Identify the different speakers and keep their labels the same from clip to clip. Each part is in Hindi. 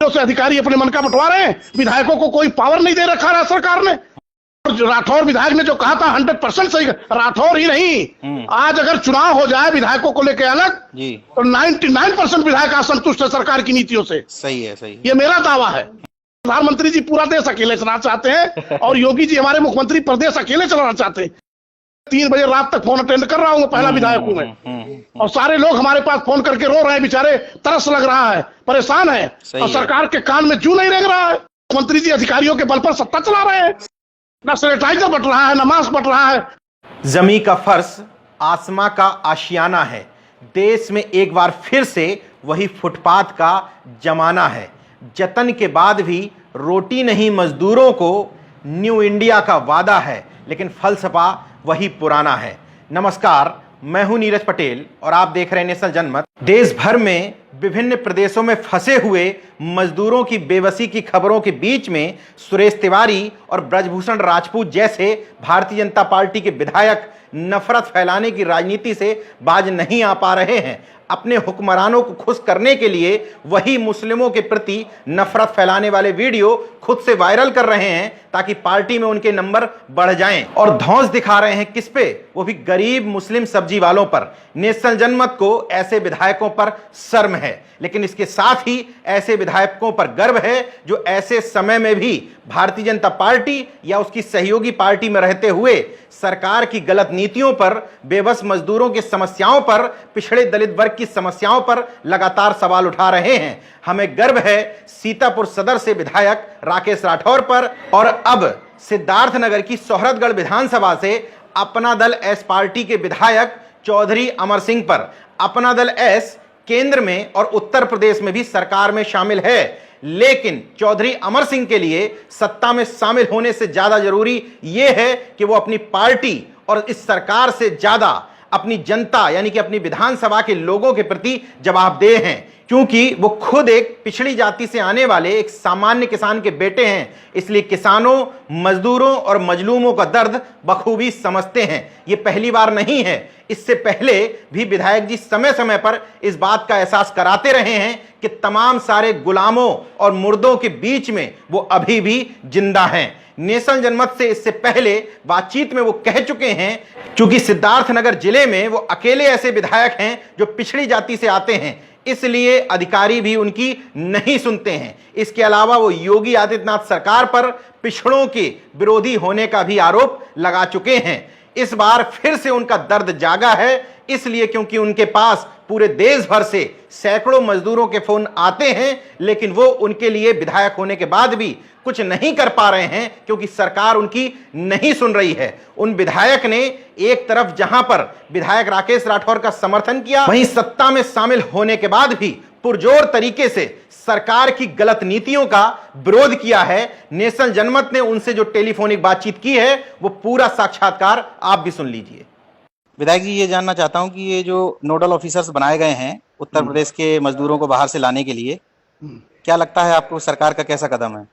Speaker 1: से अधिकारी अपने मन का बंटवा रहे हैं, विधायकों को कोई पावर नहीं दे रखा है सरकार ने। राठौर विधायक ने जो कहा था 100% सही, राठौर ही नहीं, आज अगर चुनाव हो जाए विधायकों को लेकर अलग जी, तो 99% विधायक असंतुष्ट है सरकार की नीतियों से।
Speaker 2: सही है, सही है।
Speaker 1: ये मेरा दावा है। प्रधानमंत्री जी पूरा देश अकेले चलाना चाहते हैं और योगी जी हमारे मुख्यमंत्री प्रदेश अकेले चलाना चाहते हैं। 3 बजे रात तक फोन अटेंड कर रहा हूँ, पहला विधायक हूं मैं, और सारे लोग हमारे पास फोन करके रो रहे हैं, बेचारे तरस लग रहा है, परेशान है, और सरकार के कान में जू नहीं लग रहा है। मुख्यमंत्री जी अधिकारियों के बल पर सत्ता चला रहे हैं, न सैनिटाइजर बट रहा है, न मास्क बट रहा है।
Speaker 2: जमी का फर्श आसमां का आशियाना है। देश में एक बार फिर से वही फुटपाथ का जमाना है। जतन के बाद भी रोटी नहीं मजदूरों को, न्यू इंडिया का वादा है, लेकिन फलसफा वही पुराना है। नमस्कार, मैं हूं नीरज पटेल और आप देख रहे हैं नेशनल जनमत। देश भर में विभिन्न प्रदेशों में फंसे हुए मजदूरों की बेबसी की खबरों के बीच में सुरेश तिवारी और ब्रजभूषण राजपूत जैसे भारतीय जनता पार्टी के विधायक नफरत फैलाने की राजनीति से बाज नहीं आ पा रहे हैं। अपने हुक्मरानों को खुश करने के लिए वही मुस्लिमों के प्रति नफरत फैलाने वाले वीडियो खुद से वायरल कर रहे हैं ताकि पार्टी में उनके नंबर बढ़ जाएं, और धौंस दिखा रहे हैं किस पे, वो भी गरीब मुस्लिम सब्जी वालों पर। नेशनल जनमत को ऐसे विधायकों पर शर्म है, लेकिन इसके साथ ही ऐसे विधायकों पर गर्व है जो ऐसे समय में भी भारतीय जनता पार्टी या उसकी सहयोगी पार्टी में रहते हुए सरकार की गलत नीतियों पर, बेबस मजदूरों की समस्याओं पर, पिछड़े दलित वर्ग की समस्याओं पर लगातार सवाल उठा रहे हैं। हमें गर्व है सीतापुर सदर से विधायक राकेश राठौर पर, और अब सिद्धार्थनगर की सोहरतगढ़ विधानसभा से अपना दल एस पार्टी के विधायक चौधरी अमर सिंह पर। अपना दल एस केंद्र में और उत्तर प्रदेश में भी सरकार में शामिल है, लेकिन चौधरी अमर सिंह के लिए सत्ता में शामिल होने से ज्यादा जरूरी यह है कि वो अपनी पार्टी और इस सरकार से ज्यादा अपनी जनता यानी कि अपनी विधानसभा के लोगों के प्रति जवाबदेह हैं, क्योंकि वो खुद एक पिछड़ी जाति से आने वाले एक सामान्य किसान के बेटे हैं। इसलिए किसानों, मजदूरों और मजलूमों का दर्द बखूबी समझते हैं। ये पहली बार नहीं है, इससे पहले भी विधायक जी समय समय पर इस बात का एहसास कराते रहे हैं कि तमाम सारे गुलामों और मुर्दों के बीच में वो अभी भी जिंदा हैं। नेशनल जनमत से इससे पहले बातचीत में वो कह चुके हैं, क्योंकि सिद्धार्थनगर जिले में वो अकेले ऐसे विधायक हैं जो पिछड़ी जाति से आते हैं, इसलिए अधिकारी भी उनकी नहीं सुनते हैं। इसके अलावा वो योगी आदित्यनाथ सरकार पर पिछड़ों के विरोधी होने का भी आरोप लगा चुके हैं। इस बार फिर से उनका दर्द जागा है, इसलिए क्योंकि उनके पास पूरे देश भर से सैकड़ों मजदूरों के फोन आते हैं, लेकिन वो उनके लिए विधायक होने के बाद भी कुछ नहीं कर पा रहे हैं क्योंकि सरकार उनकी नहीं सुन रही है। उन विधायक ने एक तरफ जहां पर विधायक राकेश राठौर का समर्थन किया, वहीं सत्ता में शामिल होने के बाद भी पुरजोर तरीके से सरकार की गलत नीतियों का विरोध किया है। नेशनल जनमत ने उनसे जो टेलीफोनिक बातचीत की है वो पूरा साक्षात्कार आप भी सुन लीजिए।
Speaker 3: विधायक जी, ये जानना चाहता हूं कि ये जो नोडल ऑफिसर्स बनाए गए हैं उत्तर प्रदेश के मजदूरों को बाहर से लाने के लिए, क्या लगता है आपको सरकार का कैसा कदम है?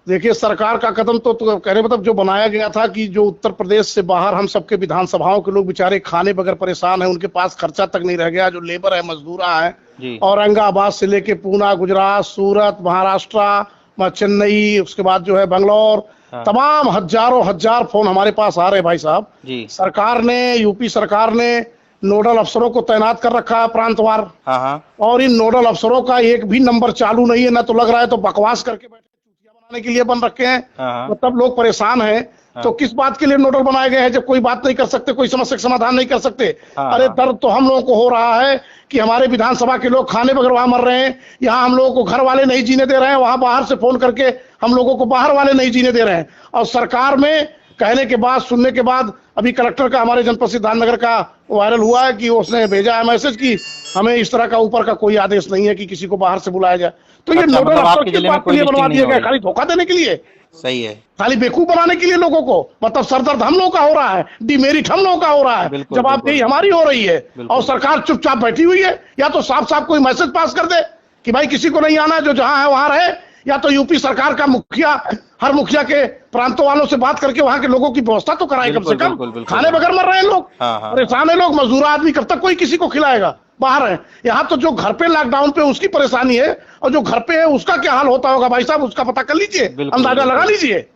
Speaker 1: देखिए, सरकार का कदम तो कहने मतलब जो बनाया गया था कि जो उत्तर प्रदेश से बाहर हम सबके विधानसभाओं के लोग बेचारे खाने बगैर परेशान हैं, उनके पास खर्चा तक नहीं रह गया, जो लेबर है, मजदूर है, औरंगाबाद से लेके पूना, गुजरात, सूरत, महाराष्ट्र, चेन्नई, उसके बाद जो है बंगलौर, तमाम हजार फोन हमारे पास आ रहे हैं भाई साहब। सरकार ने, यूपी सरकार ने नोडल अफसरों को तैनात कर रखा है प्रांतवार, और इन नोडल अफसरों का एक भी नंबर चालू नहीं है, ना तो लग रहा है तो बकवास करके बैठे बनाने के लिए बन रखे हैं, मतलब लोग परेशान हैं। तो किस बात के लिए नोडल बनाए गए हैं जब कोई बात नहीं कर सकते, कोई समस्या का समाधान नहीं कर सकते? अरे दर्द तो हम लोगों को हो रहा है कि हमारे विधानसभा के लोग खाने बगैर वहां मर रहे हैं, यहाँ हम लोगों को घर वाले नहीं जीने दे रहे हैं, वहां बाहर से फोन करके हम लोगों को बाहर वाले नहीं जीने दे रहे हैं। और सरकार में कहने के बाद, सुनने के बाद, अभी कलेक्टर का हमारे जनपद सिद्धार्थनगर का वायरल हुआ है कि उसने भेजा है मैसेज कि हमें इस तरह का ऊपर का कोई आदेश नहीं है कि किसी को बाहर से बुलाया जाए। तो ये नोडल अफसर किस बात के लिए बनवा दिया गया? खाली धोखा देने के लिए?
Speaker 3: सही है,
Speaker 1: खाली बेवकूफ बनाने के लिए लोगों को, मतलब सरदर्द हम लोगों का हो रहा है, डिमेरिट हम लोगों का हो रहा है, जवाबदेही हमारी हो रही है, और सरकार चुपचाप बैठी हुई है। या तो साफ साफ कोई मैसेज पास कर दे कि भाई किसी को नहीं आना, जो जहां है वहां रहे, या तो यूपी सरकार का मुखिया हर मुखिया के प्रांतों वालों से बात करके वहां के लोगों की व्यवस्था तो कराए कम से कम। खाने बगैर मर रहे हैं लोग, परेशान है लोग, मजदूर आदमी कब तक कोई किसी को खिलाएगा, बाहर है। यहाँ तो जो घर पे लॉकडाउन पे उसकी परेशानी है और जो घर पे है उसका क्या हाल होता होगा भाई साहब, उसका पता कर लीजिए, अंदाजा लगा लीजिए।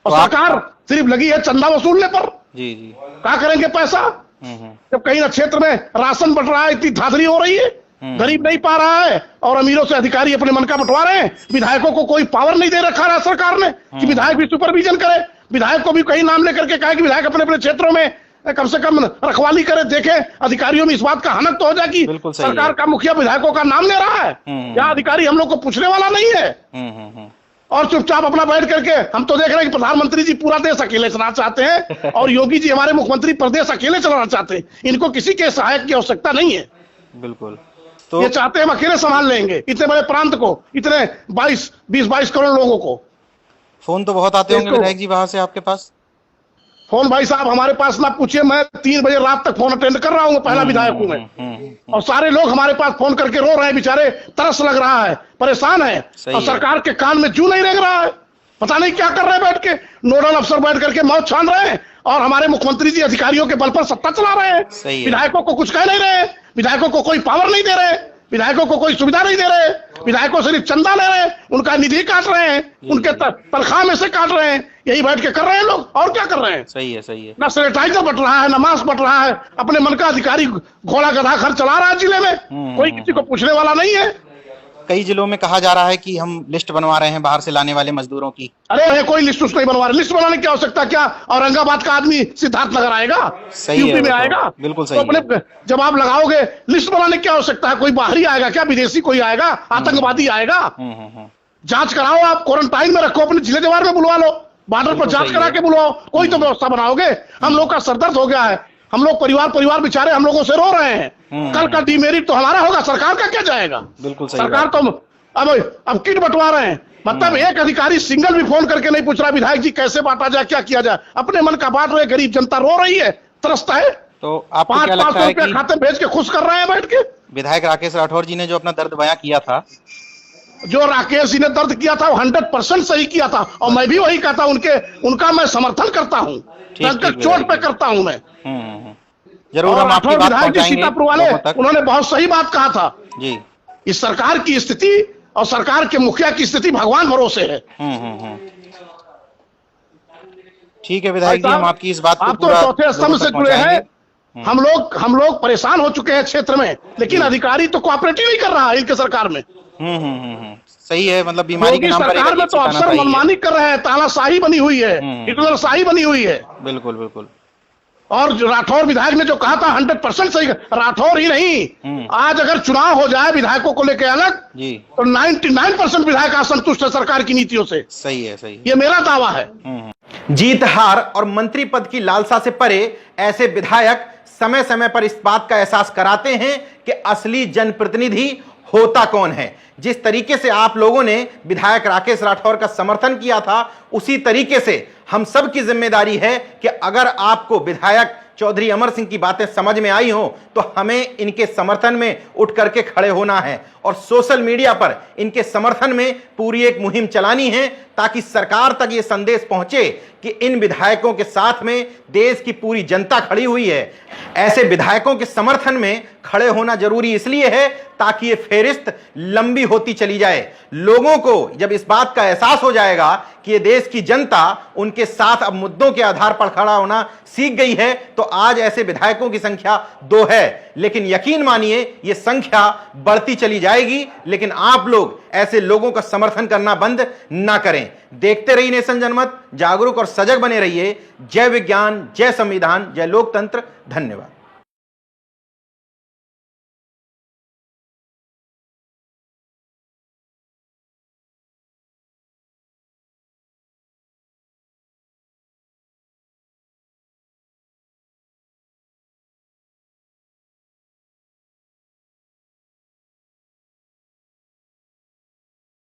Speaker 1: और सरकार सिर्फ लगी है चंदा वसूलने पर।
Speaker 3: जी जी,
Speaker 1: क्या करेंगे पैसा, जब कहीं ना क्षेत्र में राशन बंट रहा है, इतनी धांधली हो रही है, गरीब नहीं पा रहा है और अमीरों से अधिकारी अपने मन का बंटवा रहे हैं। विधायकों को कोई पावर नहीं दे रखा है सरकार ने कि विधायक भी सुपरविजन करे। विधायक को भी कहीं नाम लेकर के कहा कि विधायक अपने अपने क्षेत्रों में कम से कम रखवाली करे, देखे अधिकारियों में इस बात का हनक तो हो जाए कि सरकार का मुखिया विधायकों का नाम ले रहा है, क्या अधिकारी हम लोग को पूछने वाला नहीं है। और चुपचाप अपना बैठ करके हम तो देख रहे हैं कि प्रधानमंत्री जी पूरा देश अकेले चलाना चाहते हैं और योगी जी हमारे मुख्यमंत्री प्रदेश अकेले चलाना चाहते हैं। इनको किसी के सहायक की आवश्यकता नहीं है।
Speaker 3: बिल्कुल, तो
Speaker 1: ये चाहते हैं हम अकेले संभाल लेंगे इतने बड़े प्रांत को, इतने 20-22 करोड़ लोगों को।
Speaker 3: फोन तो बहुत आते होंगे विधायक जी वहां से आपके पास?
Speaker 1: फोन भाई साहब हमारे पास ना पूछिए, मैं 3 बजे रात तक फोन अटेंड कर रहा हूँ, पहला विधायक हूँ मैं। और सारे लोग हमारे पास फोन करके रो रहे हैं, बेचारे तरस लग रहा है, परेशान है और सरकार के कान में जू नहीं रेंग रहा है। पता नहीं क्या कर रहे हैं बैठ के, नोडल अफसर बैठ करके मौत छान रहे हैं और हमारे मुख्यमंत्री जी अधिकारियों के बल पर सत्ता चला रहे हैं। विधायकों को कुछ कह नहीं रहे, विधायकों को कोई पावर नहीं दे रहे, विधायकों को कोई सुविधा नहीं दे रहे, विधायकों सिर्फ चंदा ले रहे हैं, उनका निधि काट रहे हैं, उनके तनख्वाह में से काट रहे हैं, यही बैठ के कर रहे हैं लोग। और क्या कर रहे हैं?
Speaker 3: सही है, सही है।
Speaker 1: ना सैनिटाइजर बट रहा है, ना मास्क बट रहा है, अपने मन का अधिकारी घोड़ा गधा खर चला रहा है जिले में, कोई किसी को पूछने वाला नहीं है।
Speaker 3: कई जिलों में कहा जा रहा है कि हम लिस्ट बनवा रहे हैं बाहर से लाने वाले मजदूरों की।
Speaker 1: अरे कोई लिस्ट नहीं बनवा रहे, लिस्ट बनाने की आवश्यकता क्या? औरंगाबाद का आदमी सिद्धार्थ नगर आएगा, यूपी में आएगा?
Speaker 3: बिल्कुल सही।
Speaker 1: तो अपने जब आप लगाओगे लिस्ट बनाने की आवश्यकता है, कोई बाहरी आएगा क्या? विदेशी कोई आएगा? आतंकवादी आएगा? जांच कराओ, आप क्वारंटाइन में रखो, अपने जिले जवार में बुलवा लो, बॉर्डर पर जांच करा के बुलवाओ, कोई तो व्यवस्था बनाओगे। हम लोग का सरदर्द हो गया है, हम लोग परिवार बेचारे हम लोगों से रो रहे हैं। कल का डीमेरिट तो हमारा होगा, सरकार का क्या जाएगा?
Speaker 3: बिल्कुल सही।
Speaker 1: सरकार तो अब किट बंटवा रहे हैं, मतलब एक अधिकारी सिंगल भी फोन करके नहीं पूछ रहा विधायक जी कैसे बांटा जाए, क्या किया जाए, अपने मन का बांट रहे। गरीब जनता रो रही है, तरसता है।
Speaker 3: तो आपको क्या लगता है कि
Speaker 1: खाते भेज के खुश कर रहे हैं बैठ के?
Speaker 3: विधायक राकेश राठौर जी ने जो अपना दर्द बयां किया था,
Speaker 1: जो राकेश जी ने दर्द किया था वो 100% सही किया था और मैं भी वही कहता हूं, उनका मैं समर्थन करता हूं, चोट पे करता हूं मैं।
Speaker 3: जरूर हम आपकी बात पहुंचाएंगे।
Speaker 1: सीतापुर वाले उन्होंने बहुत सही बात कहा था
Speaker 3: जी।
Speaker 1: इस सरकार की स्थिति और सरकार के मुखिया की स्थिति भगवान भरोसे है।
Speaker 3: ठीक है विधायक जी, हम आपकी इस बात को
Speaker 1: आप तो चौथे स्तंभ से जुड़े हैं। हम लोग परेशान हो चुके हैं क्षेत्र में, लेकिन अधिकारी तो कोऑपरेटिव नहीं कर रहा है इनके सरकार में।
Speaker 3: सही है, मतलब बीमारी के नाम पर
Speaker 1: सरकार में तो अफसर मनमानी कर रहे हैं, तानाशाही बनी हुई है, हिटलरशाही बनी हुई है।
Speaker 3: बिल्कुल बिल्कुल।
Speaker 1: और राठौर विधायक ने जो कहा था 100% सही। राठौर ही नहीं, आज अगर चुनाव हो जाए विधायकों को लेकर अलग जी, तो 99% विधायक असंतुष्ट है सरकार की नीतियों से।
Speaker 3: सही है, सही।
Speaker 1: ये मेरा दावा है।
Speaker 2: जीत हार और मंत्री पद की लालसा से परे ऐसे विधायक समय समय पर इस बात का एहसास कराते हैं कि असली जनप्रतिनिधि होता कौन है। जिस तरीके से आप लोगों ने विधायक राकेश राठौर का समर्थन किया था, उसी तरीके से हम सब की जिम्मेदारी है कि अगर आपको विधायक चौधरी अमर सिंह की बातें समझ में आई हो तो हमें इनके समर्थन में उठ करके खड़े होना है और सोशल मीडिया पर इनके समर्थन में पूरी एक मुहिम चलानी है, ताकि सरकार तक ये संदेश पहुंचे कि इन विधायकों के साथ में देश की पूरी जनता खड़ी हुई है। ऐसे विधायकों के समर्थन में खड़े होना जरूरी इसलिए है ताकि ये फेरिस्त लंबी होती चली जाए। लोगों को जब इस बात का एहसास हो जाएगा कि ये देश की जनता उनके साथ अब मुद्दों के आधार पर खड़ा होना सीख गई है, तो आज ऐसे विधायकों की संख्या 2 है, लेकिन यकीन मानिए ये संख्या बढ़ती चली जाएगी। लेकिन आप लोग ऐसे लोगों का समर्थन करना बंद ना करें। देखते रहिए नेशन जनमत, जागरूक और सजग बने रहिए। जय विज्ञान, जय संविधान, जय लोकतंत्र। धन्यवाद।